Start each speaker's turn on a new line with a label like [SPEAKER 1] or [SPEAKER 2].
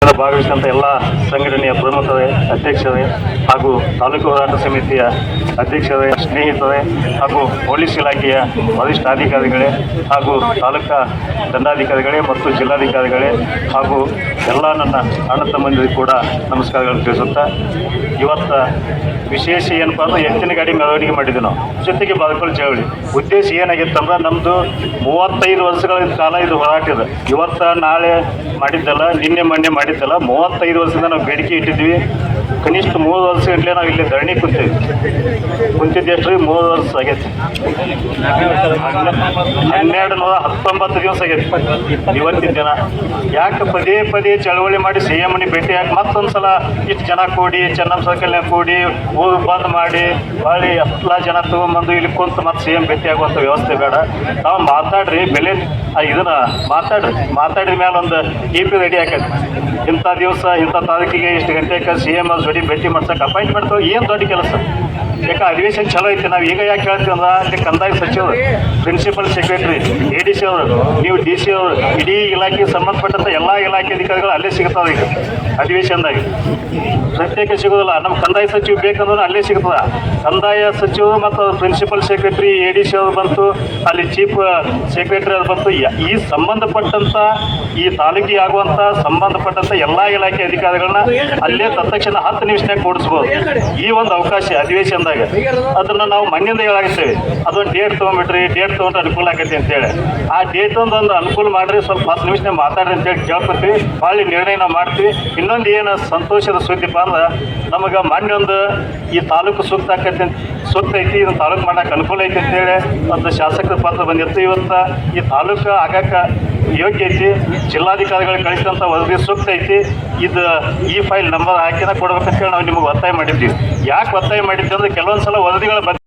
[SPEAKER 1] ಭಾಗವಹಿಸಿದಂಥ ಎಲ್ಲ ಸಂಘಟನೆಯ ಪ್ರಮುಖರೇ, ಅಧ್ಯಕ್ಷರೇ ಹಾಗೂ ತಾಲೂಕು ಹೋರಾಟ ಸಮಿತಿಯ ಅಧ್ಯಕ್ಷರೇ, ಸ್ನೇಹಿತರೇ ಹಾಗೂ ಪೊಲೀಸ್ ಇಲಾಖೆಯ ವರಿಷ್ಠ ಅಧಿಕಾರಿಗಳೇ ಹಾಗೂ ತಾಲೂಕಾ ದಂಡಾಧಿಕಾರಿಗಳೇ ಮತ್ತು ಜಿಲ್ಲಾಧಿಕಾರಿಗಳೇ ಹಾಗೂ ಎಲ್ಲ ನನ್ನ ಅಣ್ಣ ತಮ್ಮಂದಿರಿಗೂ ಕೂಡ ನಮಸ್ಕಾರಗಳು ತಿಳಿಸುತ್ತಾ, ಇವತ್ತು ವಿಶೇಷ ಏನಪ್ಪ ಅಂದ್ರೆ ಎತ್ತಿನ ಗಾಡಿ ಮೆರವಣಿಗೆ ಮಾಡಿದ್ವಿ ನಾವು, ಜೊತೆಗೆ ಬಾಗಲಕೋಟೆ ಚಳವಳಿ. ಉದ್ದೇಶ ಏನಾಗಿತ್ತಂದ್ರೆ ನಮ್ಮದು 35 ವರ್ಷಗಳ ಕಾಲ ಇದು ಹೋರಾಟ ಇದೆ. ಇವತ್ತು ನಾಳೆ ಮಾಡಿದ್ದಲ್ಲ, ನಿನ್ನೆ ಮೊನ್ನೆ ಮಾಡಿದ್ದಲ್ಲ, 35 ವರ್ಷದಿಂದ ನಾವು ಬೇಡಿಕೆ ಇಟ್ಟಿದ್ವಿ. ಕನಿಷ್ಠ 3 ವರ್ಷ ಗಂಟಲೆ ನಾವು ಇಲ್ಲಿ ಧರಣಿ ಕುಂತಿದ್ದೆ ಎಷ್ಟು 3 ವರ್ಷ ಆಗೈತಿ. 1219 ದಿವಸ ಆಗೈತಿ ಇವತ್ತಿನ ದಿನ. ಯಾಕೆ ಪದೇ ಪದೇ ಚಳವಳಿ ಮಾಡಿ ಸಿ ಎಂ ಭೇಟಿ ಯಾಕೆ ಮತ್ತೊಂದು ಸಲ ಇಷ್ಟು ಜನ ಕೂಡಿ ಚೆನ್ನಮ್ಮ ಸರ್ಕಲ್ನಾಗ ಕೂಡಿ ಊರು ಬಂದ್ ಮಾಡಿ ಹೊಳ್ಳಿ ಎಲ್ಲ ಜನ ತೊಗೊಂಬಂದು ಇಲ್ಲಿ ಕುಂತು ಮತ್ತೆ ಸಿ ಎಂ ಭೇಟಿ ಆಗುವಂಥ ವ್ಯವಸ್ಥೆ ಬೇಡ. ನಾವು ಮಾತಾಡ್ರಿ, ಬೆಲೆ ಇದನ್ನ ಮಾತಾಡಿದ ಮೇಲೆ ಒಂದು EP ರೆಡಿ ಆಕೈತಿ. ಇಂಥ ದಿವಸ ಇಂಥ ತಾರೀಕಿಗೆ ಇಷ್ಟು ಗಂಟೆಗೆ ಸಿ ಎಂ ಜೋಡಿ ಭೇಟಿ ಮಾಡ್ಸಕ್ಕೆ ಅಪಾಯಿಂಟ್ಮೆಂಟ್ ಏನು ದೊಡ್ಡ ಕೆಲಸ. ಯಾಕೆ ಅಧಿವೇಶನ ಚಲೋ ಐತಿ. ನಾವು ಈಗ ಯಾಕೆ ಹೇಳ್ತೀವಿ ಅಂದ್ರೆ ಅಲ್ಲಿ ಕಂದಾಯ ಸಚಿವರು, ಪ್ರಿನ್ಸಿಪಲ್ ಸೆಕ್ರೆಟರಿ, ADC ಅವರು, ನೀವು DC ಅವರು, ಇಡೀ ಇಲಾಖೆಗೆ ಸಂಬಂಧಪಟ್ಟಂಥ ಎಲ್ಲ ಇಲಾಖೆ ಅಧಿಕಾರಿಗಳು ಅಲ್ಲೇ ಸಿಗ್ತಾವೆ. ಈಗ ಅಧಿವೇಶನದಾಗ ಪ್ರತ್ಯೇಕ ಸಿಗೋದಿಲ್ಲ. ನಮ್ಮ ಕಂದಾಯ ಸಚಿವ ಬೇಕಂದ್ರೆ ಅಲ್ಲೇ ಸಿಗ್ತದೆ. ಕಂದಾಯ ಸಚಿವರು ಮತ್ತು ಪ್ರಿನ್ಸಿಪಲ್ ಸೆಕ್ರೆಟರಿ, ADC ಅವರು ಬಂತು, ಅಲ್ಲಿ ಚೀಫ್ ಸೆಕ್ರೆಟರಿ ಅದು ಬಂತು. ಈ ಸಂಬಂಧಪಟ್ಟಂಥ ಈ ತಾಲೂಕಿಗೆ ಆಗುವಂಥ ಸಂಬಂಧಪಟ್ಟಂಥ ಎಲ್ಲ ಇಲಾಖೆ ಅಧಿಕಾರಿಗಳನ್ನ ಅಲ್ಲೇ ತತ್ಕ್ಷಣ 10 ನಿಮಿಷನಾಗ ಕೂಡಿಸ್ಬೋದು. ಈ ಒಂದು ಅವಕಾಶ ಅಧಿವೇಶನದಾಗ ಅದನ್ನು ನಾವು ಮಣ್ಣಿಂದ ಹೇಳಾಗಿರ್ತೇವೆ. ಅದೊಂದು ಡೇಟ್ ತೊಗೊಂಡ್ಬಿಟ್ರಿ, ಡೇಟ್ ತೊಗೊಂಡ್ರೆ ಅನುಕೂಲ ಆಗೈತಿ ಅಂತೇಳಿ ಆ ಡೇಟ್ ಒಂದು ಅನುಕೂಲ ಮಾಡಿರಿ, ಸ್ವಲ್ಪ 10 ನಿಮಿಷನಾಗ ಮಾತಾಡ್ರಿ ಅಂತೇಳಿ ಕೇಳ್ಕೊತೀವಿ. ಭಾಳ ನಿರ್ಣಯ ನಾವು ಮಾಡ್ತೀವಿ. ಇನ್ನೊಂದು ಏನು ಸಂತೋಷದ ಸುದ್ದಿಪ್ಪ ಅಂದ್ರೆ ನಮಗೆ ಮೊನ್ನೊಂದು ಈ ತಾಲೂಕು ಸೂಕ್ತ ಐತಿ, ಇದನ್ನು ತಾಲೂಕು ಮಾಡೋಕೆ ಅನುಕೂಲ ಐತಿ ಅಂತೇಳಿ ಒಂದು ಶಾಸಕರ ಪತ್ರ ಬಂದಿತ್ತು. ಇವತ್ತು ಈ ತಾಲೂಕು ಆಗಕ್ಕೆ ಯೋಗ್ಯ ಐತಿ. ಜಿಲ್ಲಾಧಿಕಾರಿಗಳಿಗೆ ಕಳಿಸಿದಂಥ ವರದಿ ಸೂಕ್ತ ಐತಿ. ಇದು ಈ ಫೈಲ್ ನಂಬರ್ ಹಾಕಿನ ಕೊಡ್ಬೇಕಂತೇಳಿ ನಾವು ನಿಮಗೆ ಒತ್ತಾಯ ಮಾಡಿದ್ದೀವಿ. ಯಾಕೆ ಒತ್ತಾಯ ಮಾಡಿದ್ದೀವಿ ಅಂದರೆ ಕೆಲವೊಂದು ಸಲ ವರದಿಗಳ